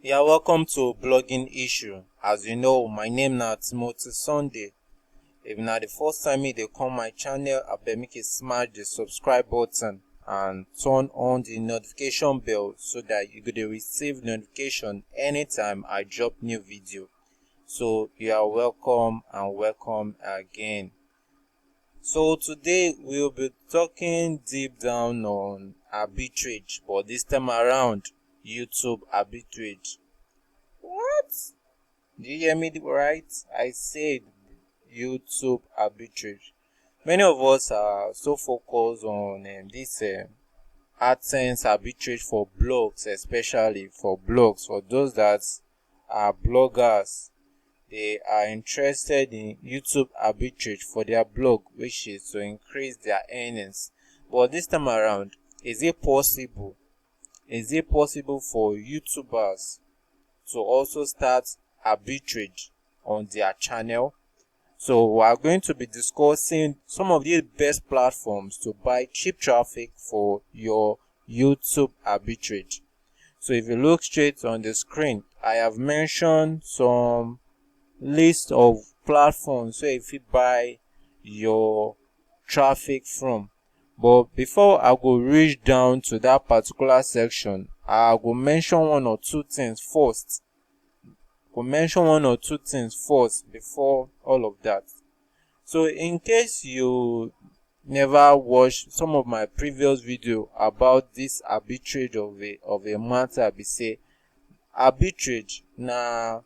Yeah, welcome to Blogging Issue. As you know, my name na Timothy Sunday. If na the first time they come my channel, I beg make you smash the subscribe button and turn on the notification bell so that you could receive notification anytime I drop new video. So you are welcome and welcome again. So today we'll be talking deep down on arbitrage, but this time around YouTube arbitrage. What? Do you hear me right? I said YouTube arbitrage. Many of us are so focused on this AdSense arbitrage for blogs, especially for blogs. For those that are bloggers, they are interested in YouTube arbitrage for their blog, which is to increase their earnings. But this time around, is it possible? Is it possible for YouTubers to also start arbitrage on their channel? So we are going to be discussing some of the best platforms to buy cheap traffic for your YouTube arbitrage. So if you look straight on the screen, I have mentioned some list of platforms where if you buy your traffic from. But before I go reach down to that particular section, I go mention one or two things first. Before all of that. So in case you never watched some of my previous video about this arbitrage of a matter, be say arbitrage na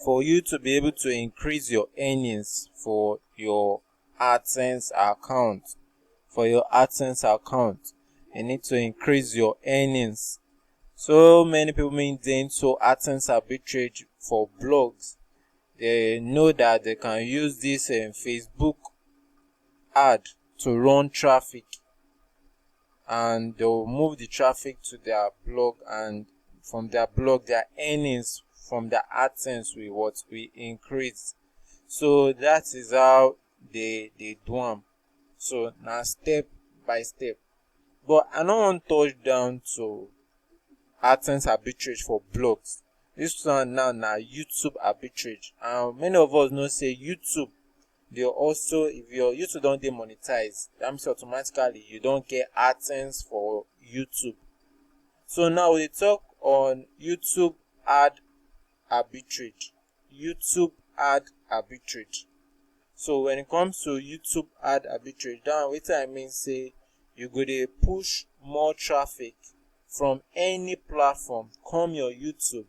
for you to be able to increase your earnings for your AdSense account. You need to increase your earnings. So many people maintain so AdSense arbitrage for blogs. They know that they can use this Facebook ad to run traffic, and they'll move the traffic to their blog, and from their blog their earnings from the AdSense will increase. So that is how they do them. So now step by step. But I don't want to touch down to AdSense arbitrage for blogs. This one now YouTube arbitrage. And many of us know say YouTube, they also, if your YouTube don't demonetize, that means automatically you don't get AdSense for YouTube. So now we talk on YouTube ad arbitrage. So when it comes to YouTube ad arbitrage, that what I mean say you go to push more traffic from any platform come your YouTube,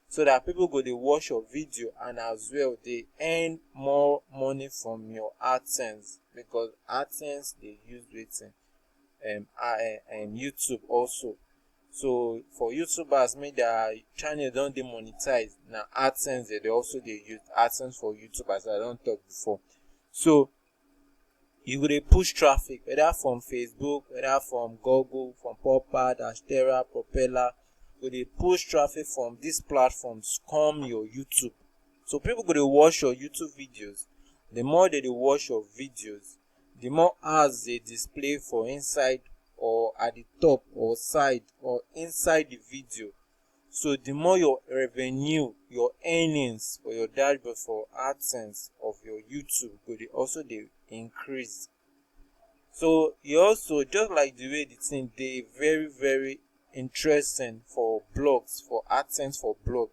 so that people go to watch your video, and as well they earn more money from your AdSense, because AdSense they use with YouTube also. So for YouTubers, make their channel don't demonetize. Now AdSense they use AdSense for YouTube, as I don't talk before. So you will push traffic whether from Facebook, whether from Google, from Popad, Astera, Propeller. Will they push traffic from these platforms come your YouTube. So people go to watch your YouTube videos. The more they watch your videos, the more ads they display for inside or at the top or side or inside the video. So the more your revenue, your earnings for your dashboard for AdSense of your YouTube could also they increase. So you also, just like the way the thing they very very interesting for blogs, for AdSense for blog.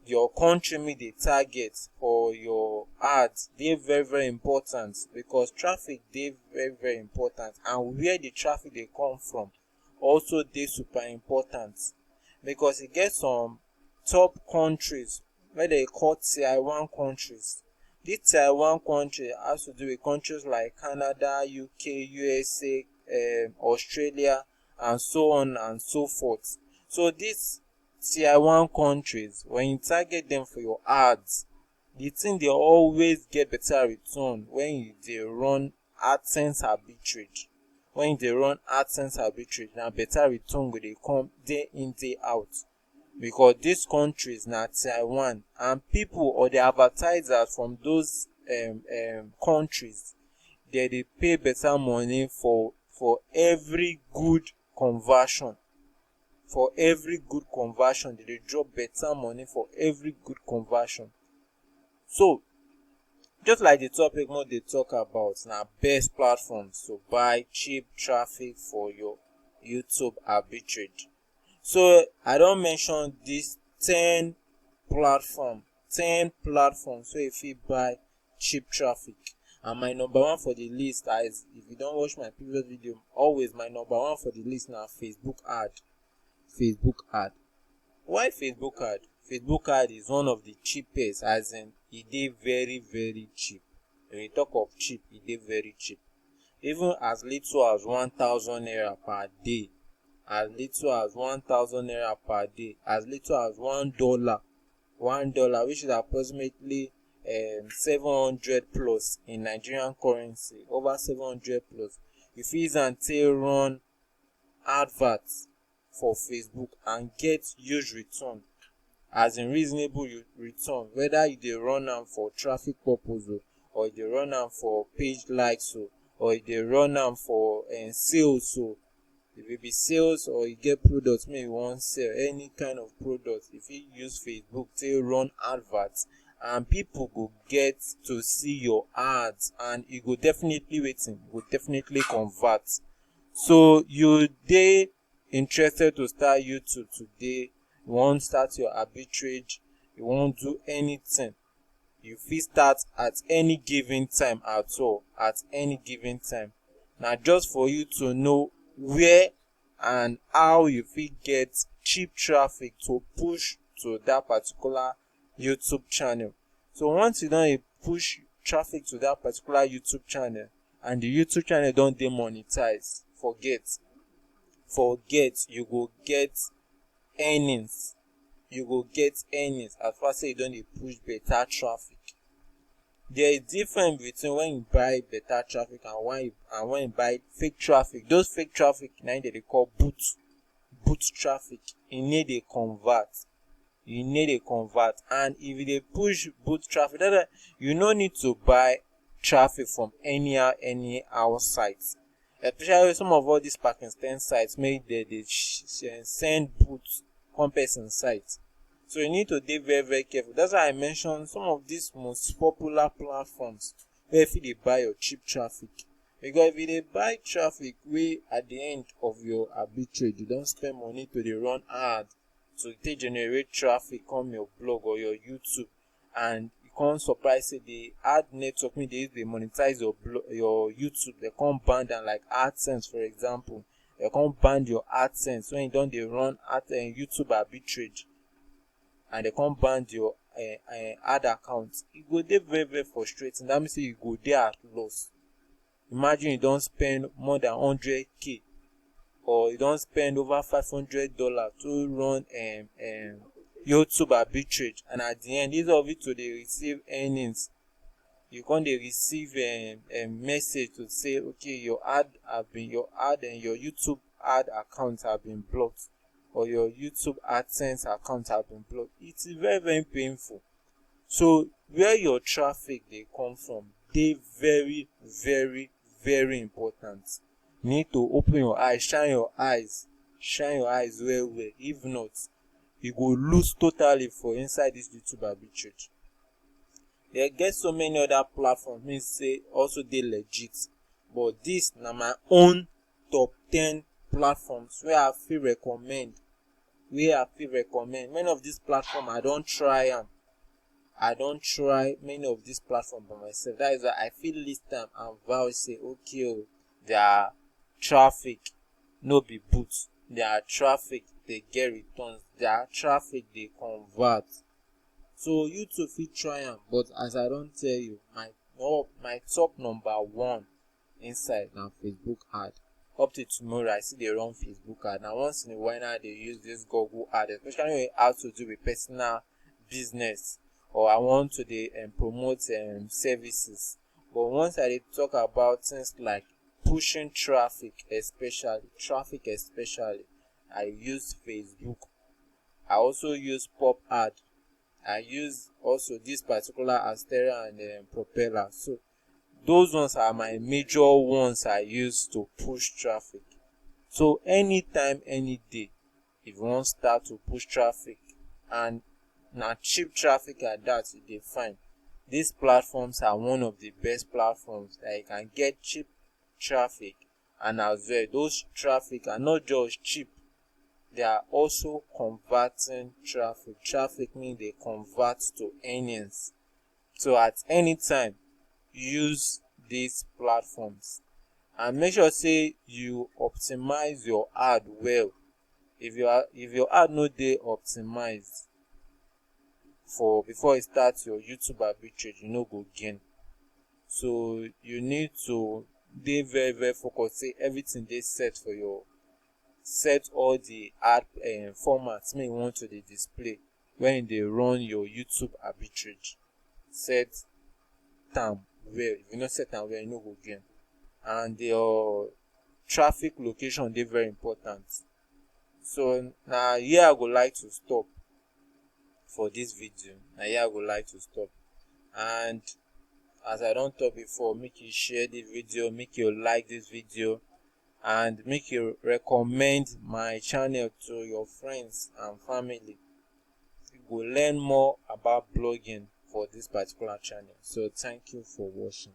Your country media target for your ads, they very very important, because traffic they very very important, and where the traffic they come from also they super important, because it gets some top countries where they call tier 1 countries. This tier 1 country has to do with countries like Canada, UK, USA, Australia, and so on and so forth. So these tier 1 countries, when you target them for your ads, the thing they always get better return when they run AdSense arbitrage. Now better return when they come day in day out, because these countries na tier 1, and people or the advertisers from those countries, they pay better money for every good conversion. for every good conversion. They drop better money for every good conversion. So just like the topic more they talk about now, best platforms to buy cheap traffic for your YouTube arbitrage. So I don't mention this 10 platforms so if you buy cheap traffic. And my number one for the list is, if you don't watch my previous video, always my number one for the list now, Facebook ad. Why Facebook ad? Facebook ad is one of the cheapest, as in it is very very cheap. When you talk of cheap, it is very cheap. Even as little as 1,000 naira per day, as little as 1,000 naira per day, as little as $1, which is approximately 700 plus in Nigerian currency, over 700 plus. If you and run adverts for Facebook and get huge return, as in reasonable return, whether you dey run am for traffic purpose or you dey run am for page likes or you dey run am for sales. If it be sales or you get products maybe you wan sell, any kind of product, if you use Facebook to run adverts, and people go get to see your ads, and you go definitely convert. So you dey interested to start YouTube today, you wan start your arbitrage, you wan do anything, you fit start at any given time at all, at any given time. Now just for you to know where and how you fit get cheap traffic to push to that particular YouTube channel. So once you don push traffic to that particular YouTube channel and the YouTube channel don dey monetize, forget, you go get earnings. As far as you don dey push better traffic. There is difference between when you buy better traffic and when you buy fake traffic. Those fake traffic na they call boot traffic. You need a convert. And if you dey push boot traffic, you no need to buy traffic from any sites. Especially some of all these Pakistan sites, maybe they send boots one person sites. So you need to be very very careful. That's why I mentioned some of these most popular platforms where if you buy your cheap traffic. Because if you buy traffic where at the end of your arbitrage you don't spend money to run ads to generate traffic on your blog or your YouTube, and you can't surprise it, the ad network they monetize your YouTube, they can't ban them like AdSense for example. They can't ban your AdSense when you don't run at YouTube arbitrage, and they can't ban your ad account. It go dey very very frustrating. That means you go there at loss. Imagine you don't spend more than 100k or you don't spend over $500 to run YouTube arbitrage, and at the end instead of it to dey receive earnings, you can't receive a message to say okay, your ad and your YouTube ad account have been blocked, or your YouTube AdSense account have been blocked. It's very very painful. So where your traffic they come from, they very very very important. You need to open your eyes, shine your eyes well. If not, you go lose totally for inside this YouTube arbitrage. There get so many other platforms means say also they legit, but this na my own top 10 platforms where I feel recommend. Many of these platforms I don't try them. I don't try many of these platforms by myself. That is why I feel list them and vouch say okay, their traffic no be boots, their traffic they get returns, their traffic they convert. So YouTube fit try them, but as I don't tell you, my top number one inside now Facebook ad. Up to tomorrow I see they run Facebook ad. Now once in a while now they use this Google ad, especially when it has to do with personal business, or I want to promote services. But once I talk about things like pushing traffic especially, I use Facebook. I also use pop ad. I use also this particular Astera and Propeller. So those ones are my major ones I use to push traffic. So anytime, any day, if you want start to push traffic, and na cheap traffic at that you dey find. These platforms are one of the best platforms that you can get cheap traffic, and as well those traffic are not just cheap, they are also converting traffic mean they convert to earnings. So at any time, use these platforms and make sure say you optimize your ad well. If your ad no dey optimized for before you start your YouTube arbitrage, you no go gain. So you need to dey very focused, say everything dey set for your set all the ad formats wey you want to dey display when you dey run your YouTube arbitrage. Set am well. If you no set am well, you no go gain. And your traffic location dey very important. So na here I go like to stop for this video. Na here I go like to stop. And as I don talk before, make you share the video, make you like this video, and make you recommend my channel to your friends and family. You go learn more about blogging for this particular channel. So thank you for watching.